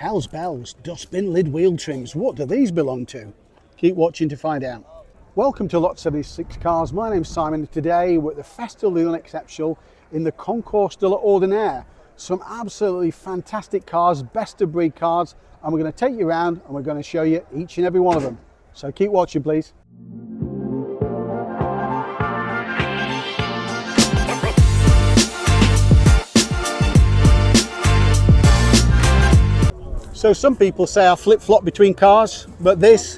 Hell's bells, dustbin lid wheel trims. What do these belong to? Keep watching to find out. Welcome to Lot 76 Cars. My name's Simon and today we're at the Festival of the Unexceptional in the Concourse de l'Ordinaire. Some absolutely fantastic cars, best of breed cars, and we're going to take you around and we're going to show you each and every one of them. So keep watching please. So some people say I flip-flop between cars, but this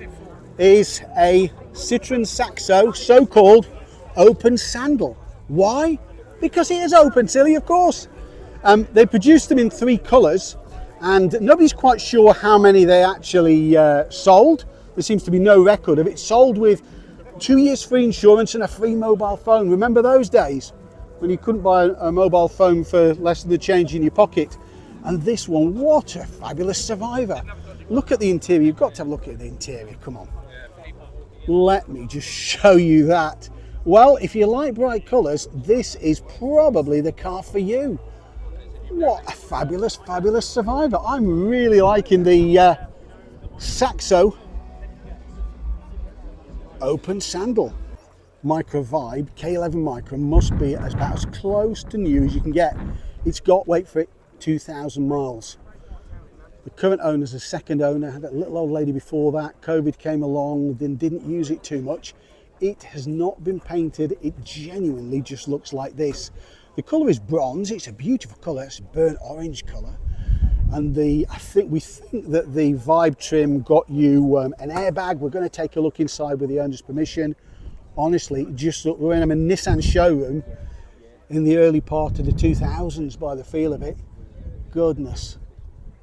is a Citroen Saxo, so-called open sandal. Why? Because it is open, silly, of course. They produced them in 3 colours, and nobody's quite sure how many they actually sold. There seems to be no record of it. Sold with 2 years free insurance and a free mobile phone. Remember those days when you couldn't buy a mobile phone for less than the change in your pocket? And this one, what a fabulous survivor. Look at the interior, you've got to have a look at the interior, come on. Let me just show you that. Well, if you like bright colours, this is probably the car for you. What a fabulous, fabulous survivor. I'm really liking the Saxo open sandal. Micra Vibe, K11 Micra, must be about as close to new as you can get. It's got, wait for it, 2,000 miles. The current owner's a second owner, had a little old lady before that. COVID came along, then didn't use it too much. It has not been painted. It genuinely just looks like this. The colour is bronze. It's a beautiful colour. It's a burnt orange colour. And we think that the Vibe trim got you an airbag. We're going to take a look inside with the owner's permission. Honestly, just look, we're in a Nissan showroom in the early part of the 2000s by the feel of it. Goodness.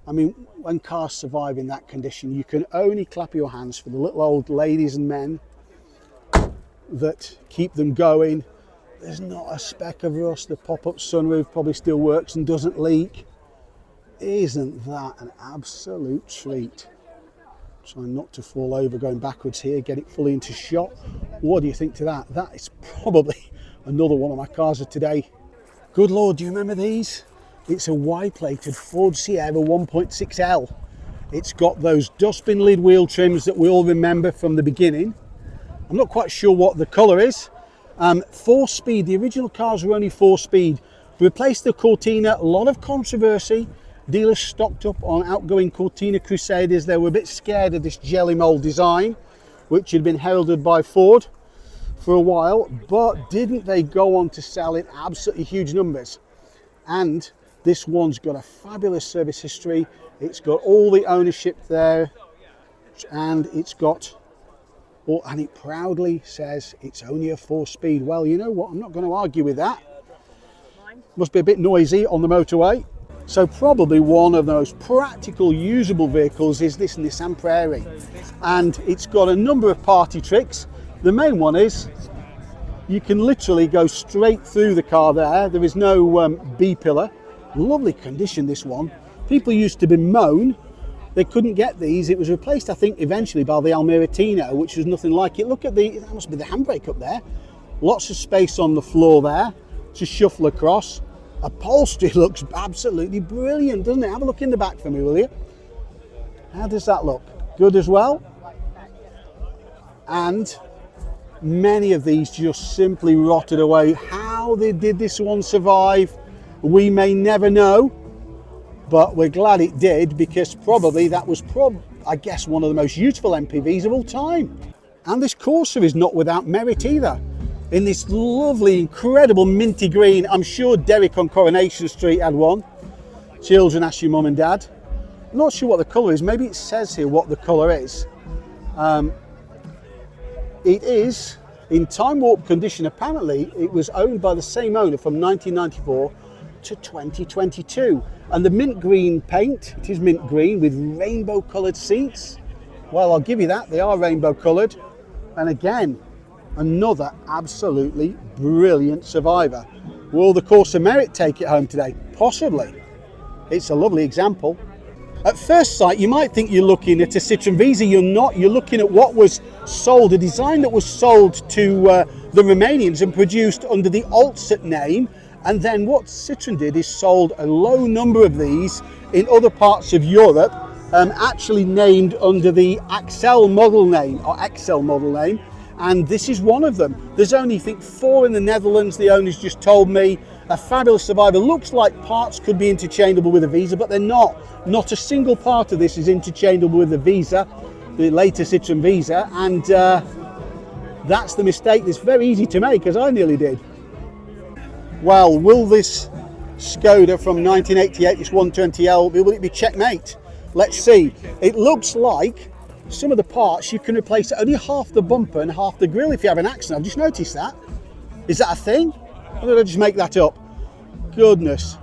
I mean, when cars survive in that condition, you can only clap your hands for the little old ladies and men that keep them going. There's not a speck of rust. The pop-up sunroof probably still works and doesn't leak. Isn't that an absolute treat? Trying not to fall over going backwards here, get it fully into shot. What do you think to that? That is probably another one of my cars of today. Good Lord, do you remember these? It's a wide-plated Ford Sierra 1.6L. It's got those dustbin lid wheel trims that we all remember from the beginning. I'm not quite sure what the colour is. 4-speed, the original cars were only 4-speed. Replaced the Cortina, a lot of controversy. Dealers stocked up on outgoing Cortina Crusaders. They were a bit scared of this jelly mold design, which had been heralded by Ford for a while, but didn't they go on to sell in absolutely huge numbers? And this one's got a fabulous service history. It's got all the ownership there, and it's got, and it proudly says it's only a 4-speed. Well, you know what? I'm not going to argue with that. Must be a bit noisy on the motorway. So probably one of the most practical, usable vehicles is this Nissan Prairie, and it's got a number of party tricks. The main one is you can literally go straight through the car there. There is no B-pillar. Lovely condition, this one. People used to bemoan they couldn't get these. It was replaced, I think, eventually by the Almira Tino, which was nothing like it. Look at that must be the handbrake up there. Lots of space on the floor there to shuffle across. Upholstery looks absolutely brilliant, doesn't it? Have a look in the back for me, will you? How does that look? Good as well. And many of these just simply rotted away. How they did this one survive, we may never know, but we're glad it did, because probably that was I guess one of the most useful MPVs of all time. And this Corsa is not without merit either. In this lovely, incredible minty green. I'm sure Derek on Coronation Street had one. Children, ask your mum and dad. I'm not sure what the colour is. Maybe it says here what the colour is. It is in time warp condition. Apparently it was owned by the same owner from 1994 to 2022. And the mint green paint, it is mint green with rainbow coloured seats. Well, I'll give you that, they are rainbow coloured. And again, another absolutely brilliant survivor. Will the Corsa Merit take it home today? Possibly. It's a lovely example. At first sight, you might think you're looking at a Citroen Visa. You're not. You're looking at what was sold, a design that was sold to the Romanians and produced under the Altsat name. And then what Citroen did is sold a low number of these in other parts of Europe actually named under the Axel model name, or Excel model name, and this is one of them. There's only, I think, 4 in the Netherlands, the owners just told me. A fabulous survivor. Looks like parts could be interchangeable with a Visa, but they're not. Not a single part of this is interchangeable with the Visa, the latest Citroen Visa, and that's the mistake that's very easy to make, as I nearly did. Well, will this Skoda from 1988, this 120L, will it be checkmate? Let's see. It looks like some of the parts you can replace only half the bumper and half the grille if you have an accident. I've just noticed that. Is that a thing? Or did I just make that up? Goodness.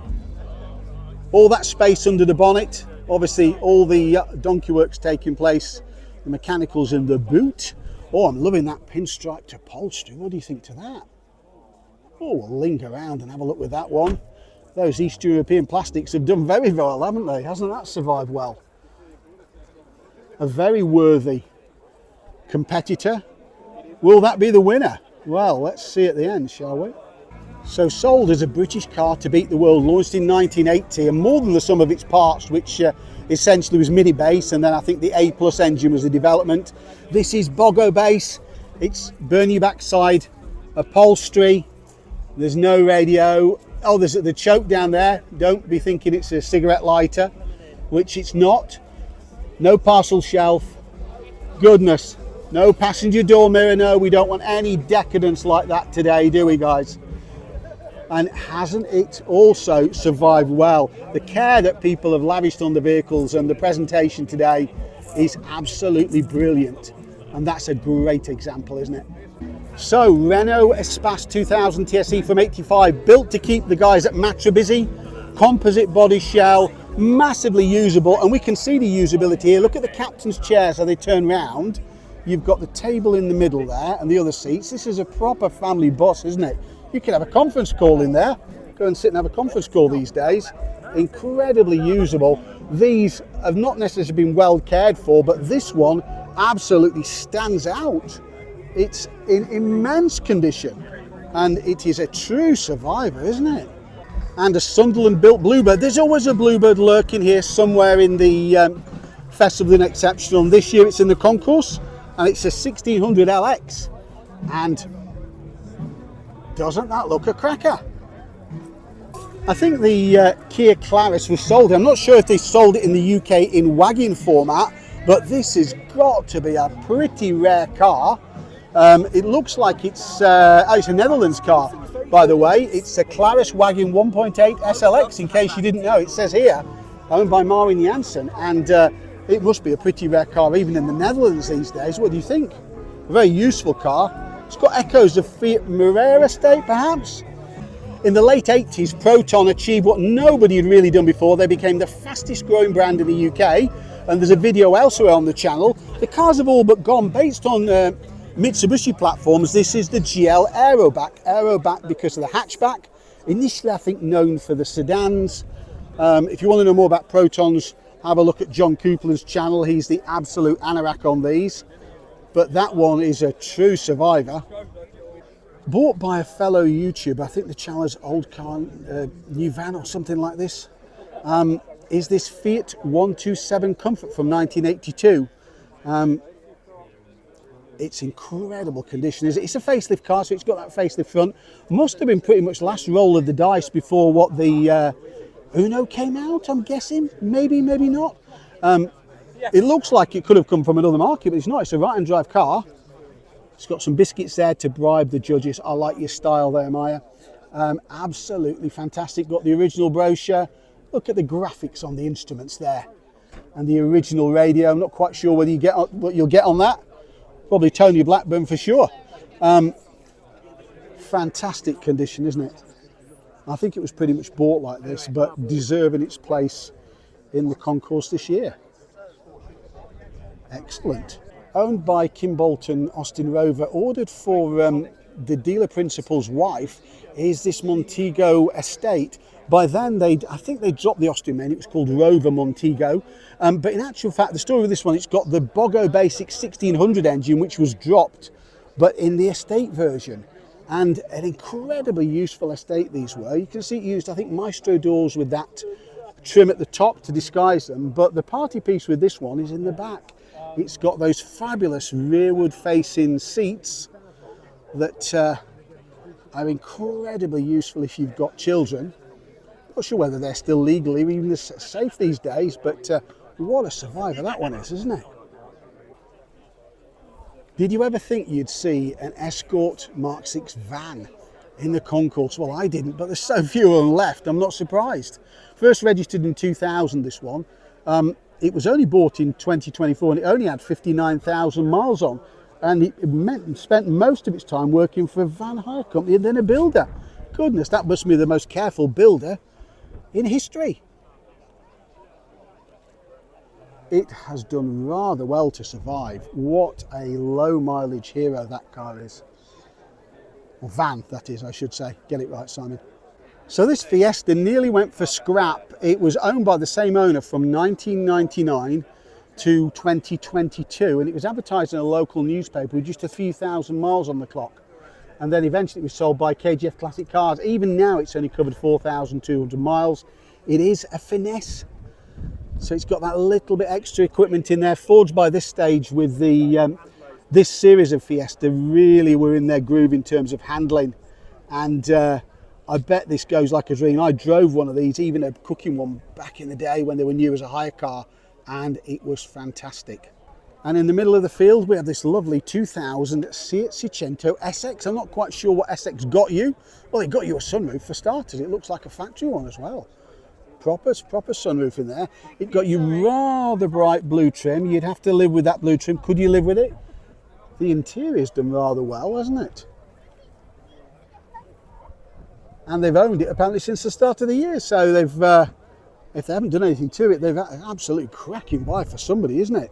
All that space under the bonnet. Obviously, all the donkey work's taking place. The mechanicals in the boot. Oh, I'm loving that pinstriped upholstery. What do you think to that? Oh, we'll link around and have a look with that one. Those East European plastics have done very well, haven't they? Hasn't that survived well? A very worthy competitor. Will that be the winner? Well, let's see at the end, shall we? So, sold as a British car to beat the world, launched in 1980, and more than the sum of its parts, which essentially was mini base, and then I think the A plus engine was the development. This is Bogo base. It's burn your backside upholstery. There's no radio. Oh, there's the choke down there. Don't be thinking it's a cigarette lighter, which it's not. No parcel shelf. Goodness. No passenger door mirror. No, we don't want any decadence like that today, do we, guys? And hasn't it also survived well? The care that people have lavished on the vehicles and the presentation today is absolutely brilliant. And that's a great example, isn't it? So, Renault Espace 2000 TSE from 85, built to keep the guys at Matra busy. Composite body shell, massively usable, and we can see the usability here. Look at the captain's chairs, how they turn round. You've got the table in the middle there and the other seats. This is a proper family bus, isn't it? You can have a conference call in there. Go and sit and have a conference call these days. Incredibly usable. These have not necessarily been well cared for, but this one absolutely stands out. It's in immense condition, and it is a true survivor, isn't it? And a Sunderland built Bluebird. There's always a Bluebird lurking here somewhere in the Festival of Unexceptional, and this year it's in the Concourse, and it's a 1600 LX. And doesn't that look a cracker? I think the Kia Claris was sold. I'm not sure if they sold it in the UK in wagon format, but this has got to be a pretty rare car. It looks like it's a Netherlands car, by the way. It's a Claris Wagon 1.8 SLX, in case you didn't know. It says here, owned by Marwin Janssen, and it must be a pretty rare car even in the Netherlands these days. What do you think? A very useful car. It's got echoes of Fiat Marera estate, perhaps. In the late 80s, Proton achieved what nobody had really done before. They became the fastest growing brand in the UK, and there's a video elsewhere on the channel. The cars have all but gone. Based on Mitsubishi platforms, this is the GL Aeroback because of the hatchback. Initially, I think, known for the sedans. If you want to know more about Protons, have a look at John Coupland's channel. He's the absolute anorak on these. But that one is a true survivor. Bought by a fellow YouTuber, I think the channel is Old Car New Van or something like this, is this Fiat 127 Comfort from 1982. It's incredible condition. It's a facelift car, so it's got that facelift front. Must have been pretty much last roll of the dice before what the Uno came out, I'm guessing. Maybe, maybe not. It looks like it could have come from another market, but it's not. It's a right-hand drive car. It's got some biscuits there to bribe the judges. I like your style there, Maya. Absolutely fantastic. Got the original brochure. Look at the graphics on the instruments there. And the original radio. I'm not quite sure whether you get what you'll get on that. Probably Tony Blackburn for sure. Fantastic condition, isn't it? I think it was pretty much bought like this, but deserving its place in the Concourse this year. Excellent. Owned by Kim Bolton Austin Rover, ordered for the dealer principal's wife, is this Montego estate. By then, I think they dropped the Austin name. It was called Rover Montego. But in actual fact, the story of this one, it's got the Bogo Basic 1600 engine, which was dropped, but in the estate version. And an incredibly useful estate these were. You can see it used, I think, Maestro doors with that trim at the top to disguise them, but the party piece with this one is in the back. It's got those fabulous rearward facing seats that are incredibly useful if you've got children. Not sure whether they're still legally even safe these days, but what a survivor that one is, isn't it? Did you ever think you'd see an Escort Mark 6 van in the Concourse? Well, I didn't, but there's so few of them left, I'm not surprised. First registered in 2000, this one. It was only bought in 2024 and it only had 59,000 miles on. And it spent most of its time working for a van hire company and then a builder. Goodness, that must be the most careful builder in history. It has done rather well to survive. What a low mileage hero that car is. Or van, that is, I should say. Get it right, Simon. So this Fiesta nearly went for scrap. It was owned by the same owner from 1999 to 2022, and it was advertised in a local newspaper with just a few thousand miles on the clock. And then eventually it was sold by KGF Classic Cars. Even now it's only covered 4,200 miles. It is a finesse. So it's got that little bit extra equipment in there. Fords by this stage with the this series of Fiesta really were in their groove in terms of handling, and I bet this goes like a dream. I drove one of these, even a cooking one, back in the day when they were new as a hire car, and it was fantastic. And in the middle of the field we have this lovely 2000 Fiat Seicento SX. I'm not quite sure what SX got you. Well, it got you a sunroof for starters. It looks like a factory one as well. Proper sunroof in there. It got you rather bright blue trim. You'd have to live with that blue trim. Could you live with it? The interior's done rather well, hasn't it? And they've owned it apparently since the start of the year. So they've, if they haven't done anything to it, they've absolutely cracking buy for somebody, isn't it?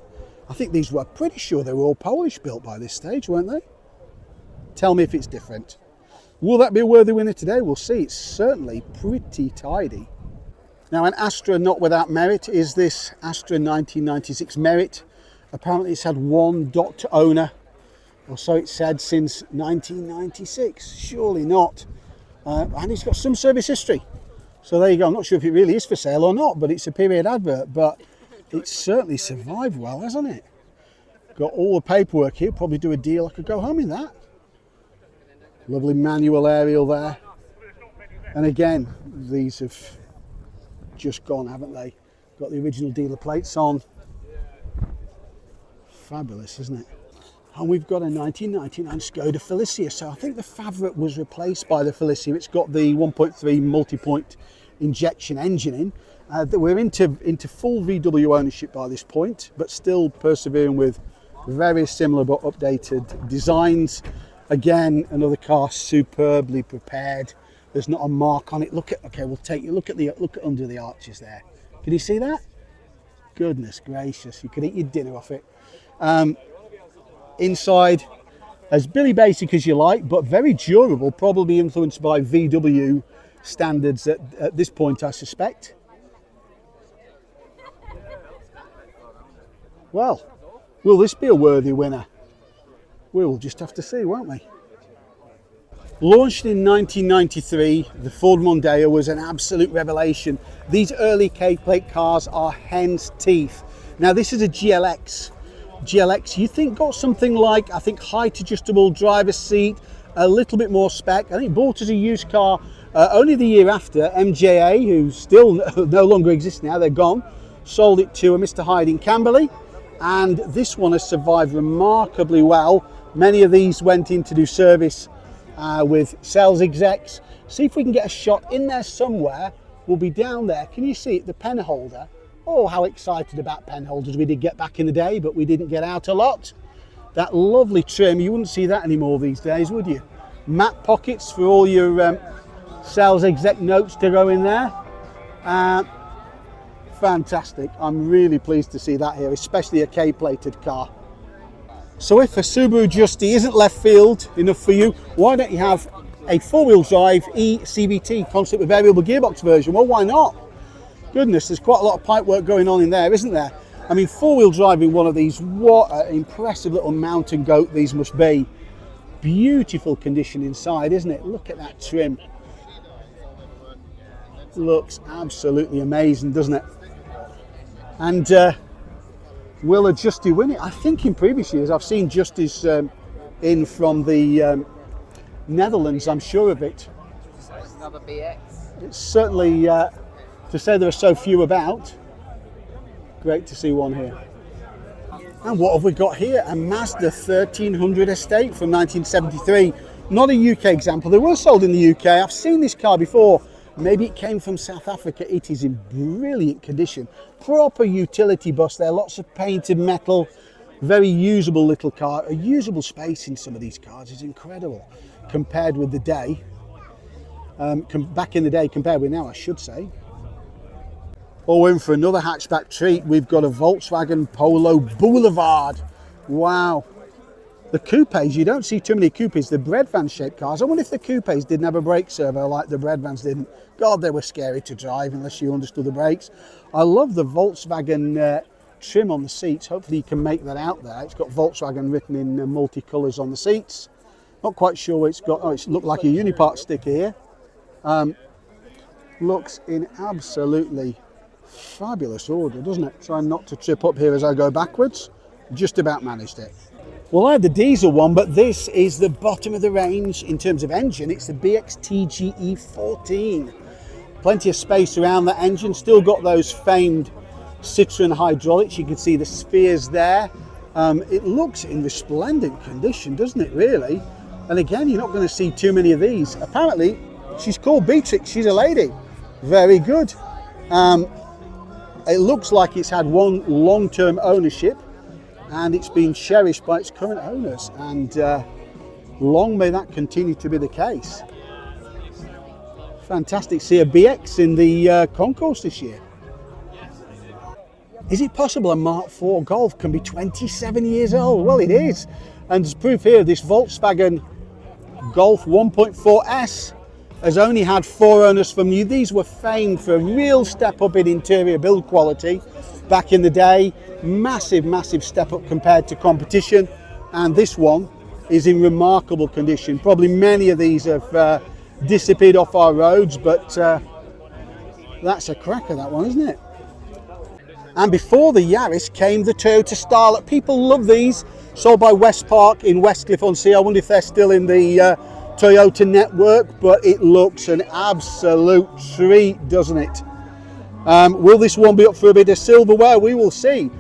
I think these were, pretty sure they were all Polish built by this stage, weren't they? Tell me if it's different. Will that be a worthy winner today? We'll see. It's certainly pretty tidy. Now, an Astra not without merit is this Astra 1996 Merit. Apparently it's had one dot owner, or so it said, since 1996. Surely not. And it's got some service history. So there you go. I'm not sure if it really is for sale or not, but it's a period advert. But it's certainly survived well, hasn't it? Got all the paperwork here. Probably do a deal. I could go home in that. Lovely manual aerial there. And again, these have just gone, haven't they? Got the original dealer plates on. Fabulous, isn't it? And we've got a 1999 Skoda Felicia. So I think the Favorite was replaced by the Felicia. It's got the 1.3 multi-point injection engine in. We're into full VW ownership by this point, but still persevering with very similar but updated designs. Again, another car superbly prepared. There's not a mark on it. Look at, okay, we'll take you, look at under the arches there. Can you see that? Goodness gracious, you could eat your dinner off it. Inside, as Billy basic as you like, but very durable, probably influenced by VW standards at this point, I suspect. Well, will this be a worthy winner? We'll just have to see, won't we? Launched in 1993, the Ford Mondeo was an absolute revelation. These early K-plate cars are hen's teeth. Now this is a GLX. GLX, you think, got something like, I think, height adjustable driver's seat, a little bit more spec. I think bought as a used car only the year after. MJA, who still no longer exists now, they're gone, sold it to a Mr. Hyde in Camberley, and this one has survived remarkably well. Many of these went in to do service with sales execs. See if we can get a shot in there somewhere. We'll be down there. Can you see it, the pen holder? Oh, how excited about pen holders we did get back in the day, but we didn't get out a lot. That lovely trim, you wouldn't see that anymore these days, would you? Matte pockets for all your sales exec notes to go in there. Fantastic. I'm really pleased to see that here, especially a K-plated car. So if a Subaru Justy isn't left field enough for you, why don't you have a four-wheel drive eCVT concept with variable gearbox version? Well, why not? Goodness, there's quite a lot of pipe work going on in there, isn't there? I mean, four-wheel driving one of these, what an impressive little mountain goat these must be. Beautiful condition inside, isn't it? Look at that trim. looks absolutely amazing, doesn't it? And will a Justy win it? I think in previous years I've seen Justy's in from the Netherlands, I'm sure of it. So it's another BX. It's certainly, to say there are so few about, great to see one here. And what have we got here? A Mazda 1300 Estate from 1973. Not a UK example. They were sold in the UK. I've seen this car before. Maybe it came from South Africa. It is in brilliant condition. Proper utility bus there. Lots of painted metal. Very usable little car. A usable space in some of these cars is incredible compared with the day. Back in the day compared with now, I should say. Oh, we're in for another hatchback treat. We've got a Volkswagen Polo Boulevard. Wow. The coupes, you don't see too many coupes. The bread van shaped cars. I wonder if the coupes didn't have a brake servo like the bread vans didn't. God, they were scary to drive unless you understood the brakes. I love the Volkswagen trim on the seats. Hopefully you can make that out there. It's got Volkswagen written in multicolours on the seats. Not quite sure what it's got. Oh, it's looked like a Unipart sticker here. Looks in absolutely fabulous order, doesn't it? Trying not to trip up here as I go backwards. Just about managed it. Well, I had the diesel one, but this is the bottom of the range in terms of engine. It's the BXT GE14. Plenty of space around that engine. Still got those famed Citroen hydraulics. You can see the spheres there. It looks in resplendent condition, doesn't it, really? And again, you're not going to see too many of these. Apparently, she's called Beatrix. She's a lady. Very good. It looks like it's had one long-term ownership and it's been cherished by its current owners, and long may that continue to be the case. Fantastic to see a BX in the Concourse this year. Is it possible a Mark IV Golf can be 27 years old? Well, it is. And as proof here, this Volkswagen Golf 1.4S has only had 4 owners from new. These were famed for a real step up in interior build quality back in the day. Massive step up compared to competition. And this one is in remarkable condition. Probably many of these have disappeared off our roads, but that's a cracker, that one, isn't it? And before the Yaris came the Toyota Starlet. People love these. Sold by West Park in Westcliff-on-Sea. I wonder if they're still in the Toyota network, but it looks an absolute treat, doesn't it? Will this one be up for a bit of silverware? We will see.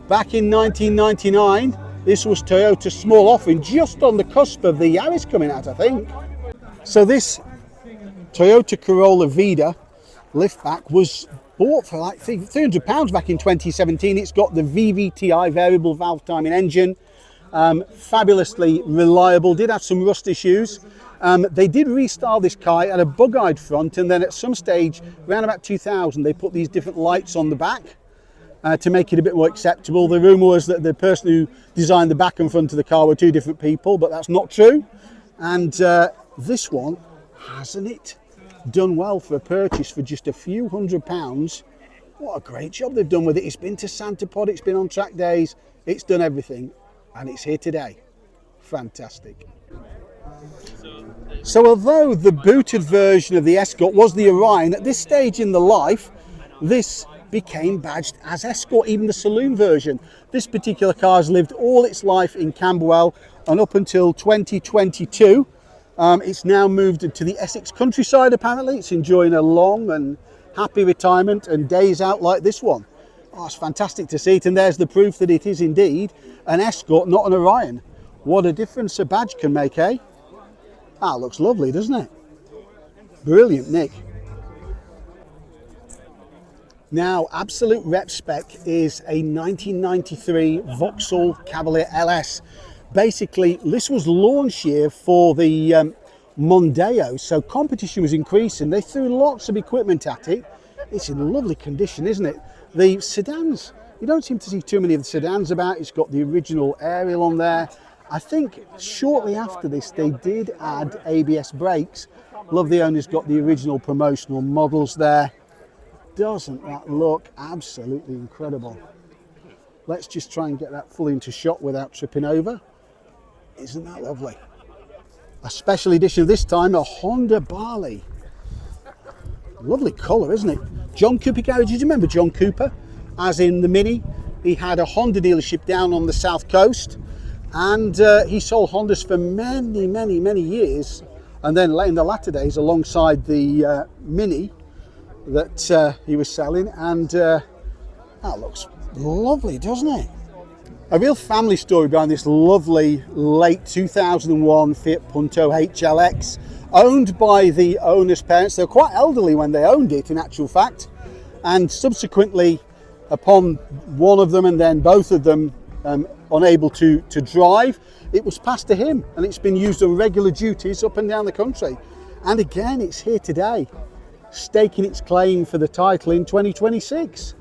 Back in 1999, this was Toyota's small offering, just on the cusp of the Yaris coming out, I think. So this Toyota Corolla Vida liftback was bought for like £300 back in 2017. It's got the VVTi, variable valve timing engine. Fabulously reliable. Did have some rust issues. They did restyle this car at a bug-eyed front, and then at some stage around about 2000 they put these different lights on the back to make it a bit more acceptable. The rumour was that the person who designed the back and front of the car were 2 different people, but that's not true. And this one, hasn't it done well for a purchase for just a few £100s? What a great job they've done with it. It's been to Santa Pod, it's been on track days, it's done everything, and it's here today. Fantastic. So although the booted version of the Escort was the Orion, at this stage in the life, this became badged as Escort, even the saloon version. This particular car has lived all its life in Camberwell, and up until 2022, it's now moved into the Essex countryside. Apparently it's enjoying a long and happy retirement and days out like this one. Oh, it's fantastic to see it, and there's the proof that it is indeed an Escort, not an Orion. What a difference a badge can make, eh? That looks lovely, doesn't it? Brilliant, Nick. Now, absolute rep spec is a 1993 Vauxhall Cavalier LS. Basically, this was launch year for the Mondeo, so competition was increasing. They threw lots of equipment at it. It's in lovely condition, isn't it? The sedans, you don't seem to see too many of the sedans about. It's got the original aerial on there. I think shortly after this they did add ABS brakes. Love the owner's got the original promotional models there. Doesn't that look absolutely incredible? Let's just try and get that fully into shot without tripping over. Isn't that lovely? A special edition this time, a Honda Barley. Lovely colour, isn't it? John Cooper garages. Do you remember John Cooper? As in the Mini, he had a Honda dealership down on the south coast, and he sold Hondas for many years. And then in the latter days, alongside the Mini that he was selling, and that looks lovely, doesn't it? A real family story behind this lovely late 2001 Fiat Punto HLX, owned by the owner's parents. They were quite elderly when they owned it, in actual fact, and subsequently, upon one of them and then both of them unable to drive, it was passed to him, and it's been used on regular duties up and down the country. And again, it's here today, staking its claim for the title in 2026.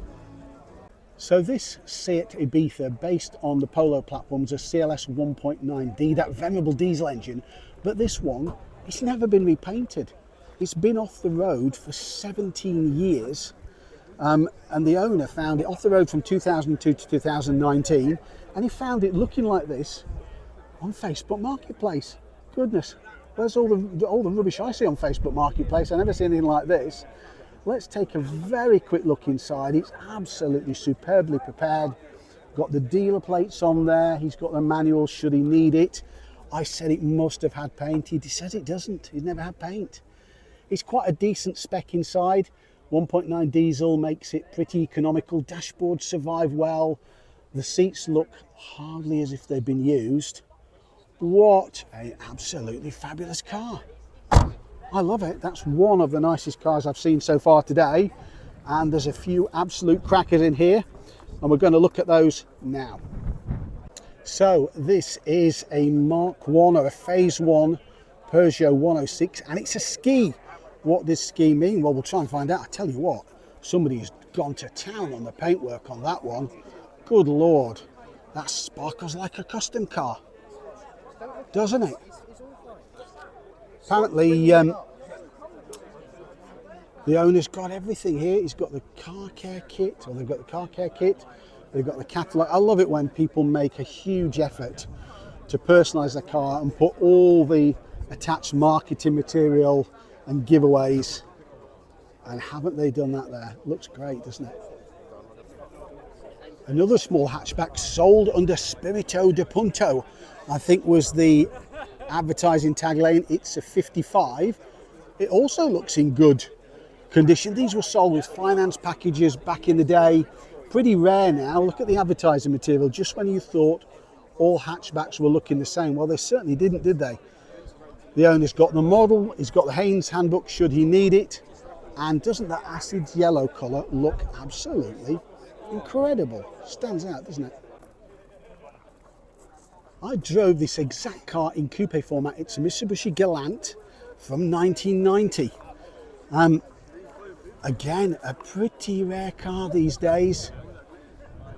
So this Seat Ibiza, based on the Polo platform, is a CLS 1.9D, that venerable diesel engine. But this one, it's never been repainted. It's been off the road for 17 years. And the owner found it off the road from 2002 to 2019. And he found it looking like this on Facebook Marketplace. Goodness, where's all the rubbish I see on Facebook Marketplace? I never see anything like this. Let's take a very quick look inside. It's absolutely superbly prepared. Got the dealer plates on there. He's got the manual should he need it. I said it must have had paint. He says it doesn't. He's never had paint. It's quite a decent spec inside. 1.9 diesel makes it pretty economical. Dashboards survive well. The seats look hardly as if they've been used. What an absolutely fabulous car. I love it. That's one of the nicest cars I've seen so far today. And there's a few absolute crackers in here, and we're going to look at those now. So this is a Mark 1 or a Phase 1 Peugeot 106, and it's a ski. What does ski mean? Well, we'll try and find out. I tell you what, somebody's gone to town on the paintwork on that one. Good Lord, that sparkles like a custom car, doesn't it? Apparently, the owner's got everything here. He's got the car care kit, or they've got the car care kit. They've got the catalogue. I love it when people make a huge effort to personalise their car and put all the attached marketing material and giveaways. And haven't they done that there? Looks great, doesn't it? Another small hatchback sold under Spirito di Punto, I think was the advertising tagline. It's a 55. It also looks in good condition. These were sold with finance packages back in the day. Pretty rare now. Look at the advertising material. Just when you thought all hatchbacks were looking the same, well, they certainly didn't, did they? The owner's got the model. He's got the Haynes handbook should he need it. And doesn't that acid yellow colour look absolutely incredible? Stands out, doesn't it? I drove this exact car in coupe format. It's a Mitsubishi Galant from 1990. Again, a pretty rare car these days.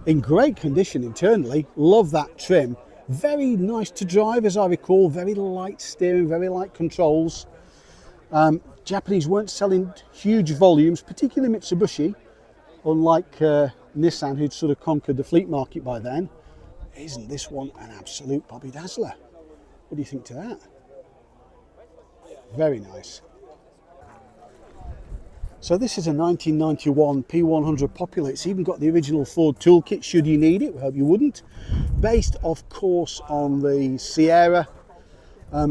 In great condition internally. Love that trim. Very nice to drive, as I recall. Very light steering, very light controls. Japanese weren't selling huge volumes, particularly Mitsubishi, unlike Nissan, who'd sort of conquered the fleet market by then. Isn't this one an absolute Bobby Dazzler? What do you think to that? Very nice. So this is a 1991 P100 Popular. It's even got the original Ford toolkit should you need it. We hope you wouldn't. Based of course on the Sierra,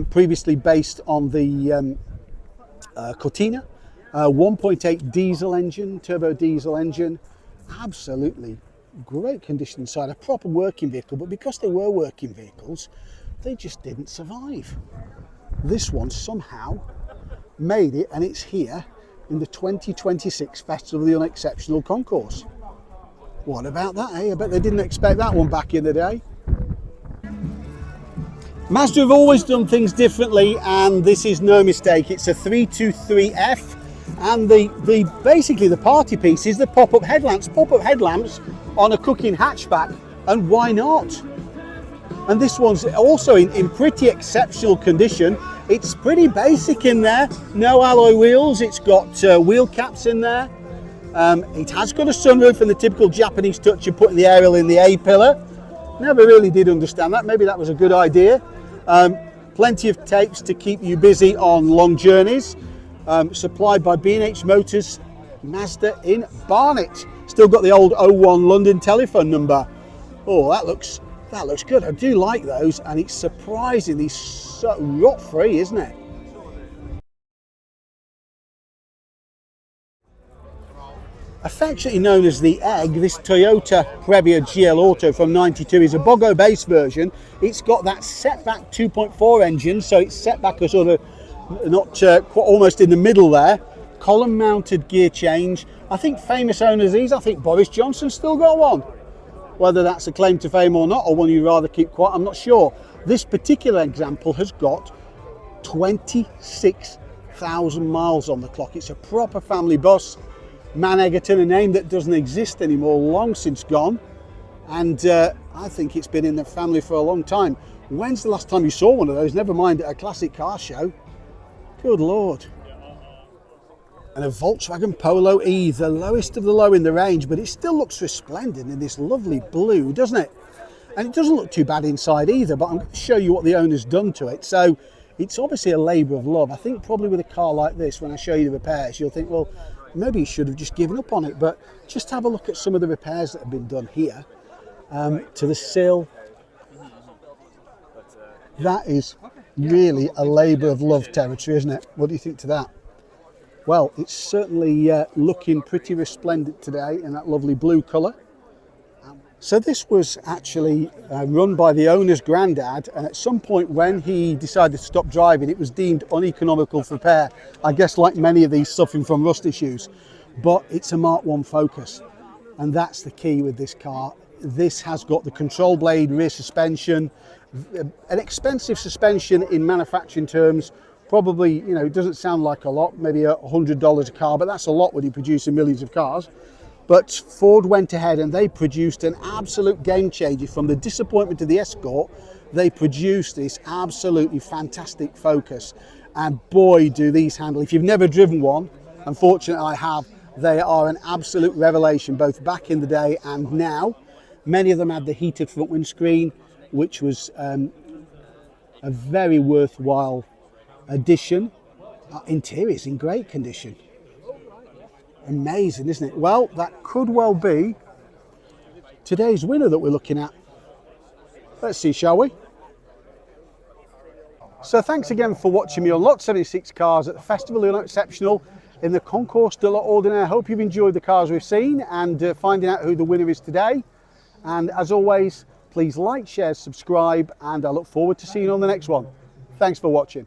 previously based on the Cortina. 1.8 diesel engine, turbo diesel engine. Absolutely great condition inside, a proper working vehicle, but because they were working vehicles, they just didn't survive. This one somehow made it, and it's here in the 2026 Festival of the Unexceptional Concourse. What about that, eh? I bet they didn't expect that one back in the day. Mazda have always done things differently, and this is no mistake. It's a 323F, and basically the party piece is the pop-up headlamps. Pop-up headlamps on a cooking hatchback, and why not? And this one's also in pretty exceptional condition. It's pretty basic in there, no alloy wheels. It's got wheel caps in there. It has got a sunroof and the typical Japanese touch of putting the aerial in the A-pillar. Never really did understand that. Maybe that was a good idea. Plenty of tapes to keep you busy on long journeys. supplied by B&H Motors, Mazda in Barnet. Still got the old 01 London telephone number. Oh, that looks good. I do like those, and it's surprisingly so rot-free, isn't it? Affectionately known as the Egg, this Toyota Prairie GL Auto from '92 is a Bogo base version. It's got that setback 2.4 engine, so it's set back a sort of not almost in the middle there. Column mounted gear change. I think famous owners these. I think Boris Johnson's still got one. Whether that's a claim to fame or not, or one you'd rather keep quiet, I'm not sure. This particular example has got 26,000 miles on the clock. It's a proper family bus. Man Egerton, a name that doesn't exist anymore, long since gone, and I think it's been in the family for a long time. When's the last time you saw one of those? Never mind at a classic car show. Good Lord. And a Volkswagen Polo E, the lowest of the low in the range, but it still looks resplendent in this lovely blue, doesn't it? And it doesn't look too bad inside either, but I'm going to show you what the owner's done to it. So it's obviously a labour of love. I think probably with a car like this, when I show you the repairs, you'll think, well, maybe you should have just given up on it, but just have a look at some of the repairs that have been done here. To the sill. That is really a labour of love territory, isn't it? What do you think to that? Well, it's certainly looking pretty resplendent today in that lovely blue colour. So this was actually run by the owner's granddad, and at some point when he decided to stop driving, it was deemed uneconomical for repair. I guess like many of these suffering from rust issues, but it's a Mark 1 Focus, and that's the key with this car. This has got the control blade rear suspension, an expensive suspension in manufacturing terms. Probably, you know, it doesn't sound like a lot, maybe $100 a car, but that's a lot when you're producing millions of cars. But Ford went ahead and they produced an absolute game changer. From the disappointment of the Escort, they produced this absolutely fantastic Focus. And boy, do these handle. If you've never driven one, unfortunately I have, they are an absolute revelation, both back in the day and now. Many of them had the heated front windscreen, which was a very worthwhile addition. Interior's in great condition. Amazing, isn't it? Well, that could well be today's winner that we're looking at. Let's see, shall we? So thanks again for watching me on Lot 76 Cars at the Festival of Unexceptional in the Concourse de l'Ordinaire. I hope you've enjoyed the cars we've seen and finding out who the winner is today. And as always, please like, share, subscribe, and I look forward to seeing you on the next one. Thanks for watching.